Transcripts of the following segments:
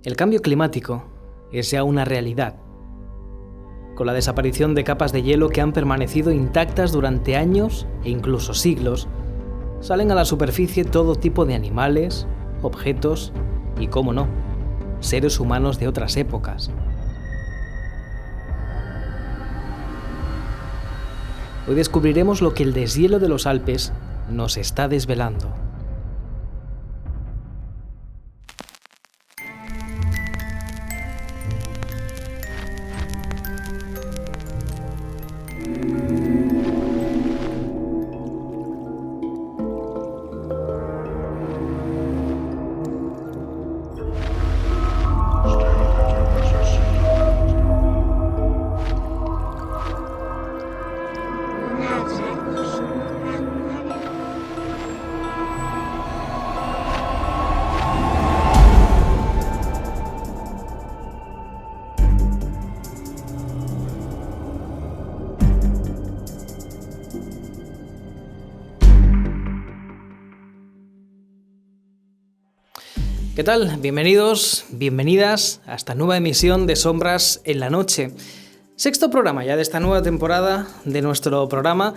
El cambio climático es ya una realidad. Con la desaparición de capas de hielo que han permanecido intactas durante años e incluso siglos, salen a la superficie todo tipo de animales, objetos y, cómo no, seres humanos de otras épocas. Hoy descubriremos lo que el deshielo de los Alpes nos está desvelando. ¿Qué tal? Bienvenidos, bienvenidas a esta nueva emisión de Sombras en la Noche. Sexto programa ya de esta nueva temporada de nuestro programa,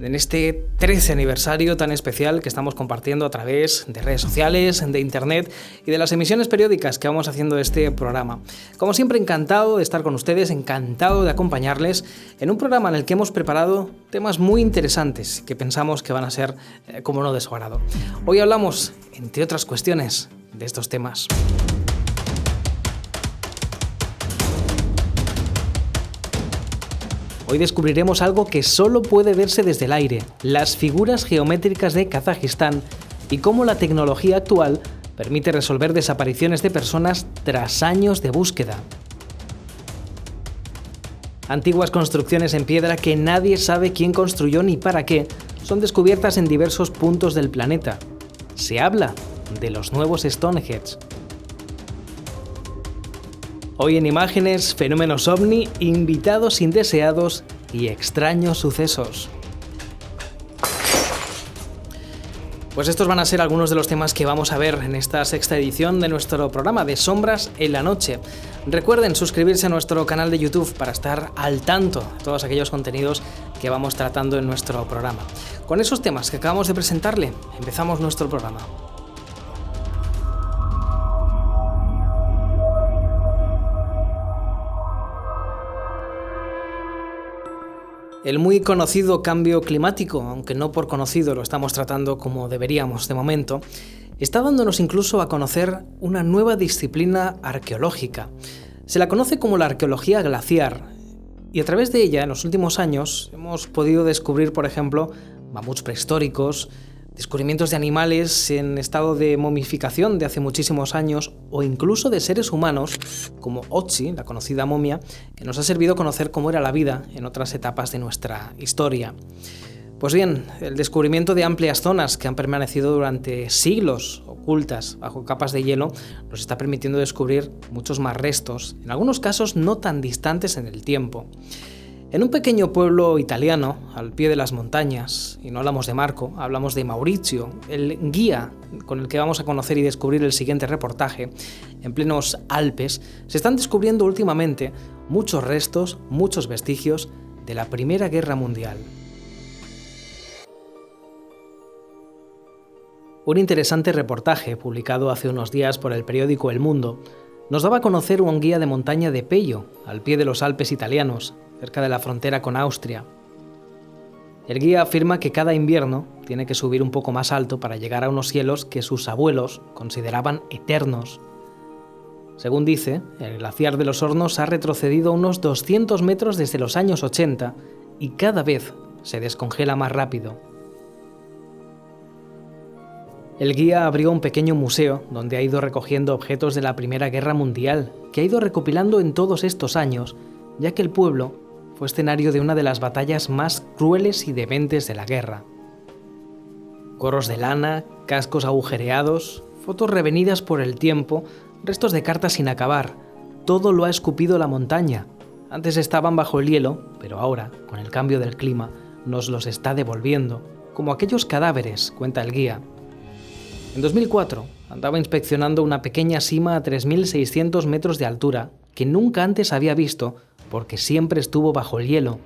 en este 13 aniversario tan especial que estamos compartiendo a través de redes sociales, de internet y de las emisiones periódicas que vamos haciendo de este programa. Como siempre, encantado de estar con ustedes, encantado de acompañarles en un programa en el que hemos preparado temas muy interesantes que pensamos que van a ser, como no, de su agrado. Hoy hablamos, entre otras cuestiones, de estos temas. Hoy descubriremos algo que solo puede verse desde el aire, las figuras geométricas de Kazajistán y cómo la tecnología actual permite resolver desapariciones de personas tras años de búsqueda. Antiguas construcciones en piedra que nadie sabe quién construyó ni para qué son descubiertas en diversos puntos del planeta. Se habla de los nuevos Stonehenge. Hoy en imágenes, fenómenos ovni, invitados indeseados y extraños sucesos. Pues estos van a ser algunos de los temas que vamos a ver en esta sexta edición de nuestro programa de Sombras en la Noche. Recuerden suscribirse a nuestro canal de YouTube para estar al tanto de todos aquellos contenidos que vamos tratando en nuestro programa. Con esos temas que acabamos de presentarle, empezamos nuestro programa. El muy conocido cambio climático, aunque no por conocido lo estamos tratando como deberíamos de momento, está dándonos incluso a conocer una nueva disciplina arqueológica. Se la conoce como la arqueología glaciar, y a través de ella, en los últimos años, hemos podido descubrir, por ejemplo, mamuts prehistóricos, descubrimientos de animales en estado de momificación de hace muchísimos años o incluso de seres humanos como Otzi, la conocida momia, que nos ha servido conocer cómo era la vida en otras etapas de nuestra historia. Pues bien, el descubrimiento de amplias zonas que han permanecido durante siglos ocultas bajo capas de hielo nos está permitiendo descubrir muchos más restos, en algunos casos no tan distantes en el tiempo. En un pequeño pueblo italiano, al pie de las montañas, y no hablamos de Marco, hablamos de Mauricio, el guía con el que vamos a conocer y descubrir el siguiente reportaje, en plenos Alpes, se están descubriendo últimamente muchos restos, muchos vestigios de la Primera Guerra Mundial. Un interesante reportaje publicado hace unos días por el periódico El Mundo nos daba a conocer un guía de montaña de Pello, al pie de los Alpes italianos, cerca de la frontera con Austria. El guía afirma que cada invierno tiene que subir un poco más alto para llegar a unos cielos que sus abuelos consideraban eternos. Según dice, el glaciar de los Hornos ha retrocedido unos 200 metros desde los años 80 y cada vez se descongela más rápido. El guía abrió un pequeño museo donde ha ido recogiendo objetos de la Primera Guerra Mundial, que ha ido recopilando en todos estos años, ya que el pueblo fue escenario de una de las batallas más crueles y dementes de la guerra. Gorros de lana, cascos agujereados, fotos revenidas por el tiempo, restos de cartas sin acabar, todo lo ha escupido la montaña. Antes estaban bajo el hielo, pero ahora, con el cambio del clima, nos los está devolviendo, como aquellos cadáveres, cuenta el guía. En 2004 andaba inspeccionando una pequeña sima a 3.600 metros de altura que nunca antes había visto porque siempre estuvo bajo el hielo.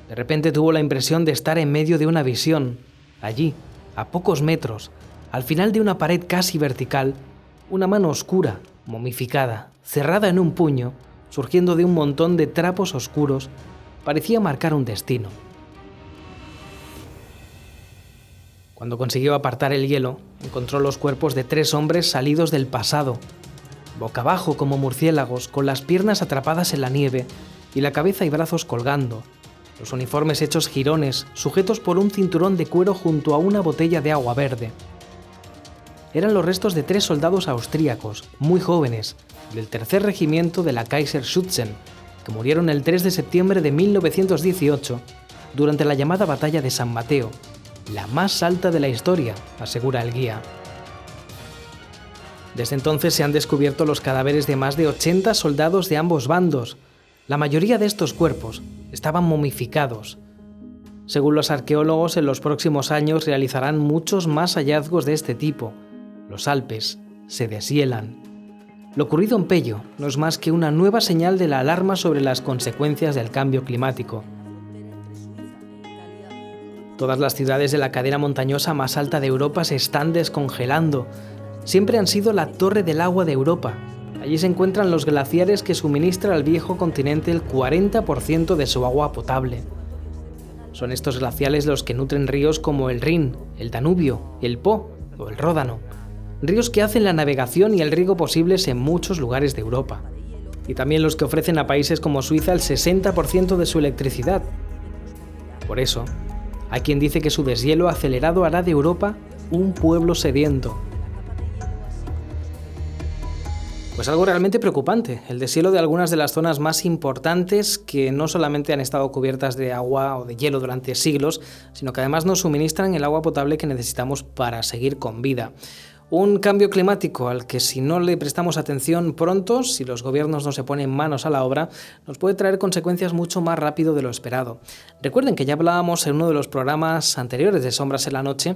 De repente tuvo la impresión de estar en medio de una visión. Allí, a pocos metros, al final de una pared casi vertical, una mano oscura, momificada, cerrada en un puño, surgiendo de un montón de trapos oscuros, parecía marcar un destino. Cuando consiguió apartar el hielo, encontró los cuerpos de 3 hombres salidos del pasado, boca abajo como murciélagos, con las piernas atrapadas en la nieve y la cabeza y brazos colgando, los uniformes hechos jirones, sujetos por un cinturón de cuero junto a una botella de agua verde. Eran los restos de 3 soldados austríacos, muy jóvenes, del tercer regimiento de la Kaiserschützen, que murieron el 3 de septiembre de 1918 durante la llamada Batalla de San Mateo, la más alta de la historia, asegura el guía. Desde entonces se han descubierto los cadáveres de más de 80 soldados de ambos bandos. La mayoría de estos cuerpos estaban momificados. Según los arqueólogos, en los próximos años realizarán muchos más hallazgos de este tipo. Los Alpes se deshielan. Lo ocurrido en Pello no es más que una nueva señal de la alarma sobre las consecuencias del cambio climático. Todas las ciudades de la cadena montañosa más alta de Europa se están descongelando. Siempre han sido la torre del agua de Europa. Allí se encuentran los glaciares que suministran al viejo continente el 40% de su agua potable. Son estos glaciares los que nutren ríos como el Rin, el Danubio, el Po o el Ródano. Ríos que hacen la navegación y el riego posibles en muchos lugares de Europa. Y también los que ofrecen a países como Suiza el 60% de su electricidad. Por eso, hay quien dice que su deshielo acelerado hará de Europa un pueblo sediento. Pues algo realmente preocupante, el deshielo de algunas de las zonas más importantes que no solamente han estado cubiertas de agua o de hielo durante siglos, sino que además nos suministran el agua potable que necesitamos para seguir con vida. Un cambio climático al que si no le prestamos atención pronto, si los gobiernos no se ponen manos a la obra, nos puede traer consecuencias mucho más rápido de lo esperado. Recuerden que ya hablábamos en uno de los programas anteriores de Sombras en la Noche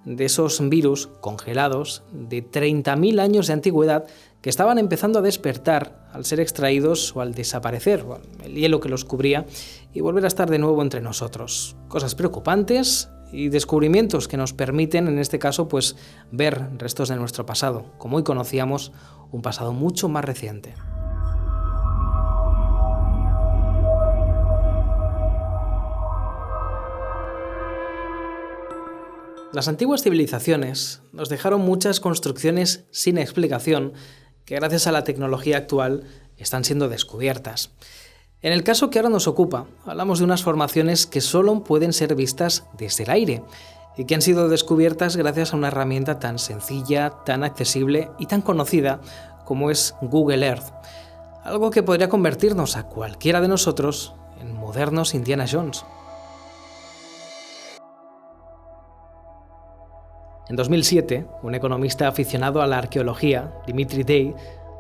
de esos virus congelados de 30.000 años de antigüedad que estaban empezando a despertar al ser extraídos o al desaparecer, el hielo que los cubría, y volver a estar de nuevo entre nosotros. Cosas preocupantes y descubrimientos que nos permiten, en este caso, pues ver restos de nuestro pasado, como hoy conocíamos, un pasado mucho más reciente. Las antiguas civilizaciones nos dejaron muchas construcciones sin explicación que gracias a la tecnología actual están siendo descubiertas. En el caso que ahora nos ocupa, hablamos de unas formaciones que solo pueden ser vistas desde el aire y que han sido descubiertas gracias a una herramienta tan sencilla, tan accesible y tan conocida como es Google Earth. Algo que podría convertirnos a cualquiera de nosotros en modernos Indiana Jones. En 2007, un economista aficionado a la arqueología, Dimitri Day,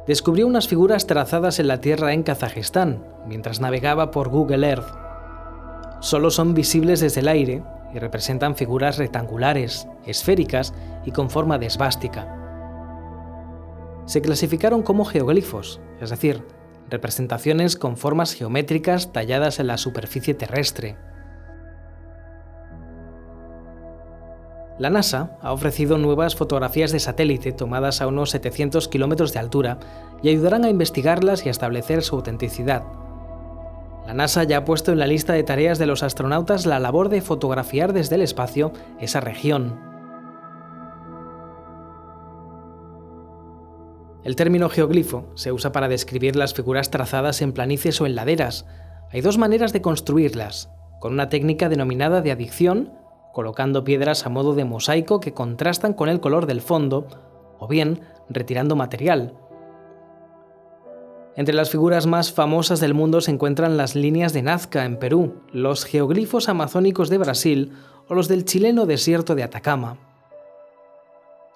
descubrió unas figuras trazadas en la tierra en Kazajistán mientras navegaba por Google Earth. Solo son visibles desde el aire y representan figuras rectangulares, esféricas y con forma de esvástica. Se clasificaron como geoglifos, es decir, representaciones con formas geométricas talladas en la superficie terrestre. La NASA ha ofrecido nuevas fotografías de satélite tomadas a unos 700 kilómetros de altura y ayudarán a investigarlas y a establecer su autenticidad. La NASA ya ha puesto en la lista de tareas de los astronautas la labor de fotografiar desde el espacio esa región. El término geoglifo se usa para describir las figuras trazadas en planicies o en laderas. Hay 2 maneras de construirlas, con una técnica denominada de adicción, colocando piedras a modo de mosaico que contrastan con el color del fondo, o bien retirando material. Entre las figuras más famosas del mundo se encuentran las líneas de Nazca en Perú, los geoglifos amazónicos de Brasil o los del chileno desierto de Atacama.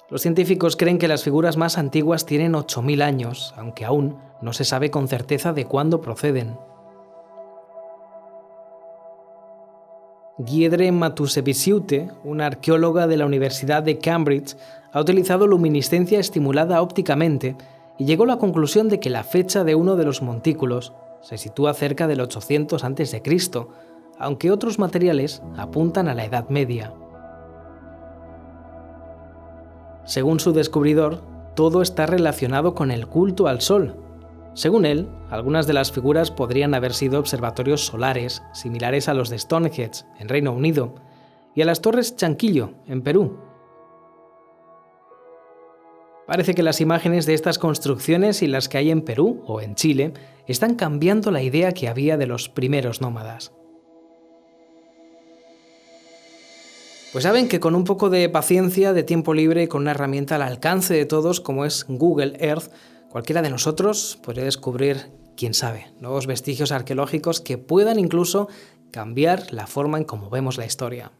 Los científicos creen que las figuras más antiguas tienen 8.000 años, aunque aún no se sabe con certeza de cuándo proceden. Giedre Matuseviciute, una arqueóloga de la Universidad de Cambridge, ha utilizado luminiscencia estimulada ópticamente y llegó a la conclusión de que la fecha de uno de los montículos se sitúa cerca del 800 a.C., aunque otros materiales apuntan a la Edad Media. Según su descubridor, todo está relacionado con el culto al sol. Según él, algunas de las figuras podrían haber sido observatorios solares similares a los de Stonehenge, en Reino Unido, y a las Torres Chanquillo, en Perú. Parece que las imágenes de estas construcciones y las que hay en Perú o en Chile están cambiando la idea que había de los primeros nómadas. Pues saben que con un poco de paciencia, de tiempo libre y con una herramienta al alcance de todos como es Google Earth, cualquiera de nosotros podría descubrir, quién sabe, nuevos vestigios arqueológicos que puedan incluso cambiar la forma en cómo vemos la historia.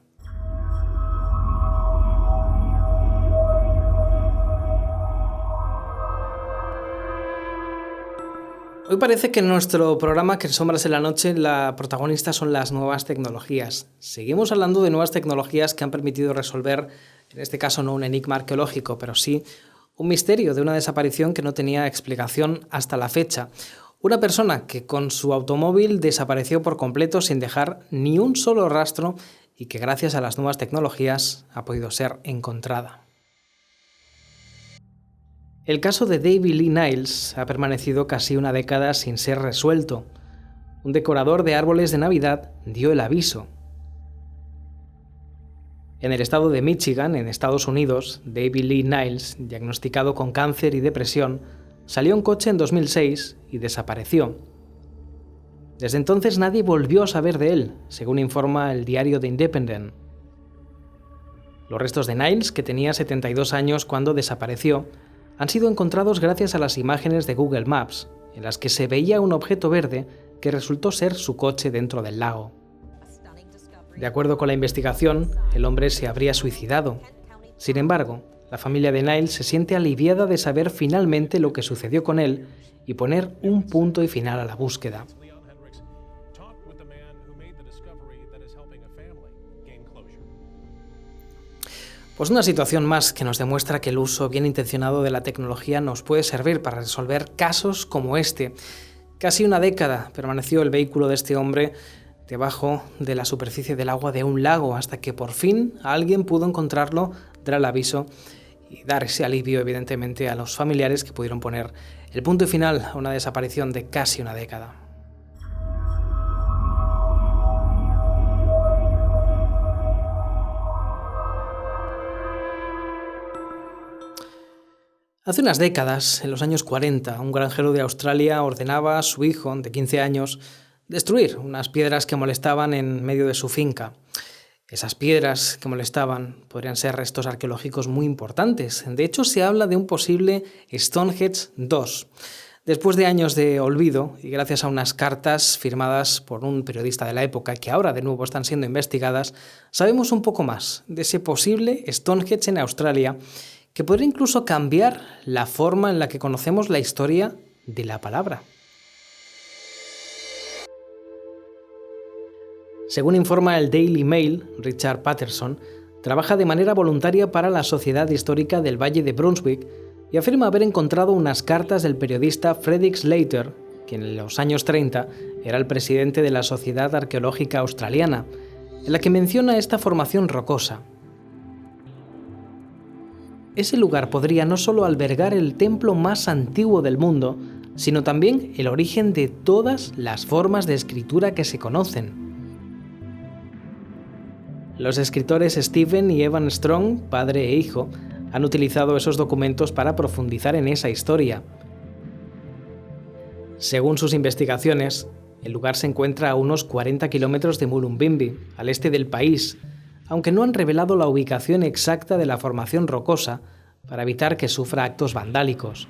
Hoy parece que en nuestro programa que Sombras en la Noche la protagonista son las nuevas tecnologías. Seguimos hablando de nuevas tecnologías que han permitido resolver, en este caso no un enigma arqueológico, pero sí un misterio de una desaparición que no tenía explicación hasta la fecha. Una persona que con su automóvil desapareció por completo sin dejar ni un solo rastro y que gracias a las nuevas tecnologías ha podido ser encontrada. El caso de David Lee Niles ha permanecido casi una década sin ser resuelto. Un decorador de árboles de Navidad dio el aviso. En el estado de Michigan, en Estados Unidos, David Lee Niles, diagnosticado con cáncer y depresión, salió en coche en 2006 y desapareció. Desde entonces nadie volvió a saber de él, según informa el diario The Independent. Los restos de Niles, que tenía 72 años cuando desapareció, han sido encontrados gracias a las imágenes de Google Maps, en las que se veía un objeto verde que resultó ser su coche dentro del lago. De acuerdo con la investigación, el hombre se habría suicidado. Sin embargo, la familia de Niles se siente aliviada de saber finalmente lo que sucedió con él y poner un punto y final a la búsqueda. Pues una situación más que nos demuestra que el uso bien intencionado de la tecnología nos puede servir para resolver casos como este. Casi una década permaneció el vehículo de este hombre debajo de la superficie del agua de un lago hasta que por fin alguien pudo encontrarlo, dar el aviso y dar ese alivio evidentemente a los familiares que pudieron poner el punto y final a una desaparición de casi una década. Hace unas décadas, en los años 40, un granjero de Australia ordenaba a su hijo, de 15 años, destruir unas piedras que molestaban en medio de su finca. Esas piedras que molestaban podrían ser restos arqueológicos muy importantes. De hecho, se habla de un posible Stonehenge II. Después de años de olvido, y gracias a unas cartas firmadas por un periodista de la época, que ahora de nuevo están siendo investigadas, sabemos un poco más de ese posible Stonehenge en Australia, que podría incluso cambiar la forma en la que conocemos la historia de la palabra. Según informa el Daily Mail, Richard Patterson trabaja de manera voluntaria para la Sociedad Histórica del Valle de Brunswick y afirma haber encontrado unas cartas del periodista Frederick Slater, que en los años 30 era el presidente de la Sociedad Arqueológica Australiana, en la que menciona esta formación rocosa. Ese lugar podría no solo albergar el templo más antiguo del mundo, sino también el origen de todas las formas de escritura que se conocen. Los escritores Stephen y Evan Strong, padre e hijo, han utilizado esos documentos para profundizar en esa historia. Según sus investigaciones, el lugar se encuentra a unos 40 kilómetros de Mullumbimby, al este del país, aunque no han revelado la ubicación exacta de la formación rocosa para evitar que sufra actos vandálicos.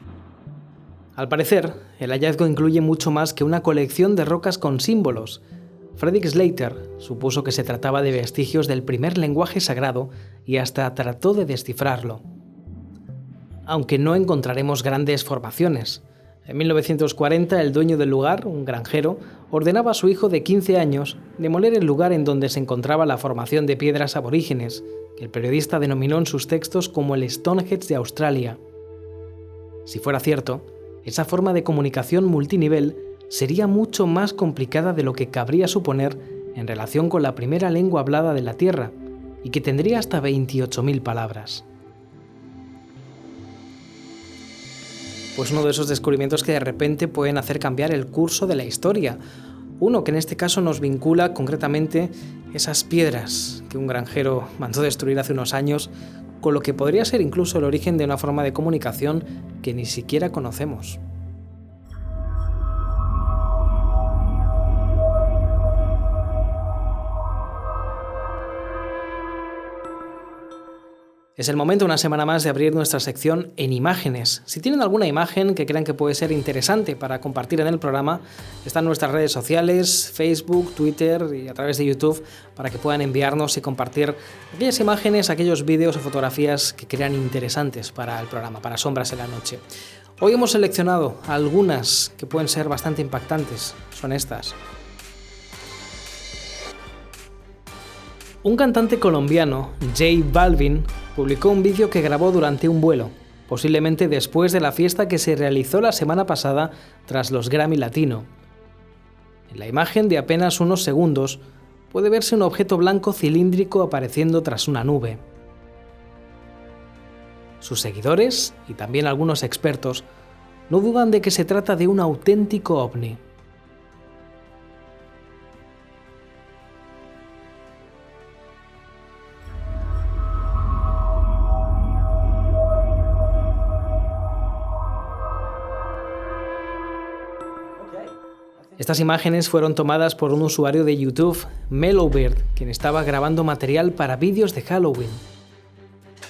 Al parecer, el hallazgo incluye mucho más que una colección de rocas con símbolos. Frederick Slater supuso que se trataba de vestigios del primer lenguaje sagrado y hasta trató de descifrarlo. Aunque no encontraremos grandes formaciones. En 1940, el dueño del lugar, un granjero, ordenaba a su hijo de 15 años demoler el lugar en donde se encontraba la formación de piedras aborígenes, que el periodista denominó en sus textos como el Stonehenge de Australia. Si fuera cierto, esa forma de comunicación multinivel sería mucho más complicada de lo que cabría suponer en relación con la primera lengua hablada de la Tierra, y que tendría hasta 28.000 palabras. Pues uno de esos descubrimientos que de repente pueden hacer cambiar el curso de la historia. Uno que en este caso nos vincula concretamente esas piedras que un granjero mandó destruir hace unos años, con lo que podría ser incluso el origen de una forma de comunicación que ni siquiera conocemos. Es el momento, una semana más, de abrir nuestra sección en imágenes. Si tienen alguna imagen que crean que puede ser interesante para compartir en el programa, están en nuestras redes sociales, Facebook, Twitter y a través de YouTube, para que puedan enviarnos y compartir aquellas imágenes, aquellos vídeos o fotografías que crean interesantes para el programa, para Sombras en la Noche. Hoy hemos seleccionado algunas que pueden ser bastante impactantes. Son estas. Un cantante colombiano, J Balvin, publicó un vídeo que grabó durante un vuelo, posiblemente después de la fiesta que se realizó la semana pasada tras los Grammy Latino. En la imagen de apenas unos segundos puede verse un objeto blanco cilíndrico apareciendo tras una nube. Sus seguidores, y también algunos expertos, no dudan de que se trata de un auténtico ovni. Estas imágenes fueron tomadas por un usuario de YouTube, Mellowbird, quien estaba grabando material para vídeos de Halloween.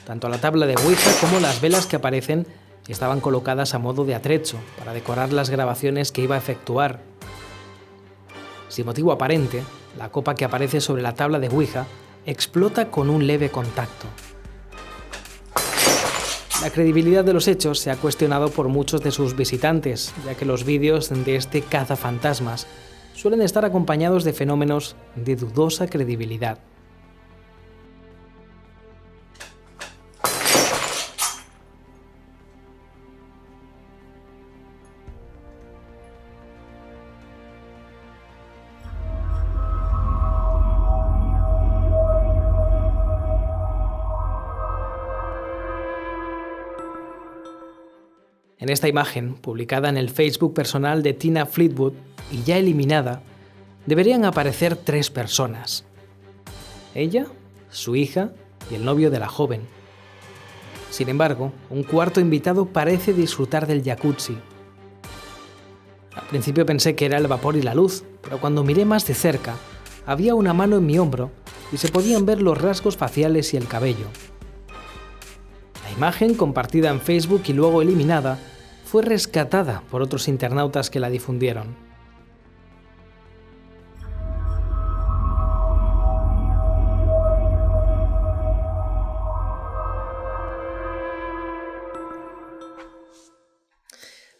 Tanto la tabla de Ouija como las velas que aparecen estaban colocadas a modo de atrecho para decorar las grabaciones que iba a efectuar. Sin motivo aparente, la copa que aparece sobre la tabla de Ouija explota con un leve contacto. La credibilidad de los hechos se ha cuestionado por muchos de sus visitantes, ya que los vídeos de este cazafantasmas suelen estar acompañados de fenómenos de dudosa credibilidad. En esta imagen, publicada en el Facebook personal de Tina Fleetwood y ya eliminada, deberían aparecer 3 personas. Ella, su hija y el novio de la joven. Sin embargo, un cuarto invitado parece disfrutar del jacuzzi. Al principio pensé que era el vapor y la luz, pero cuando miré más de cerca, había una mano en mi hombro y se podían ver los rasgos faciales y el cabello. La imagen, compartida en Facebook y luego eliminada, fue rescatada por otros internautas que la difundieron.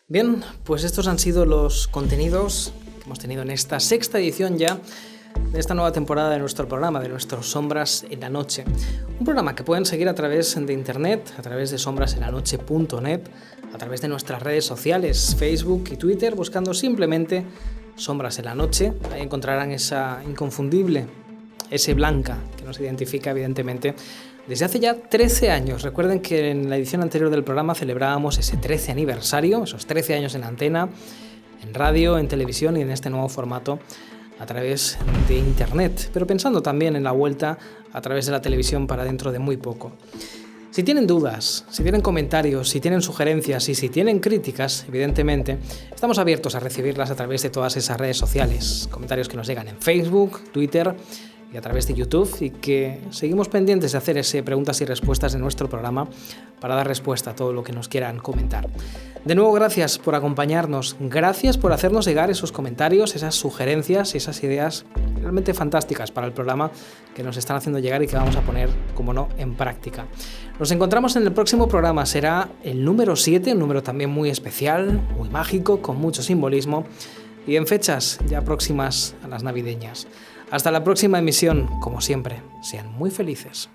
Bien, pues estos han sido los contenidos que hemos tenido en esta 6ª edición ya de esta nueva temporada de nuestro programa, de nuestros Sombras en la Noche. Un programa que pueden seguir a través de internet, a través de sombrasenlanoche.net, a través de nuestras redes sociales, Facebook y Twitter, buscando simplemente Sombras en la Noche. Ahí encontrarán esa inconfundible S blanca que nos identifica evidentemente desde hace ya 13 años. Recuerden que en la edición anterior del programa celebrábamos ese 13 aniversario, esos 13 años en antena, en radio, en televisión y en este nuevo formato a través de internet, pero pensando también en la vuelta a través de la televisión para dentro de muy poco. Si tienen dudas, si tienen comentarios, si tienen sugerencias y si tienen críticas, evidentemente, estamos abiertos a recibirlas a través de todas esas redes sociales. Comentarios que nos llegan en Facebook, Twitter y a través de YouTube, y que seguimos pendientes de hacer ese preguntas y respuestas de nuestro programa para dar respuesta a todo lo que nos quieran comentar. De nuevo, gracias por acompañarnos, gracias por hacernos llegar esos comentarios, esas sugerencias y esas ideas realmente fantásticas para el programa que nos están haciendo llegar y que vamos a poner, como no, en práctica. Nos encontramos en el próximo programa, será el número 7, un número también muy especial, muy mágico, con mucho simbolismo, y en fechas ya próximas a las navideñas. Hasta la próxima emisión, como siempre, sean muy felices.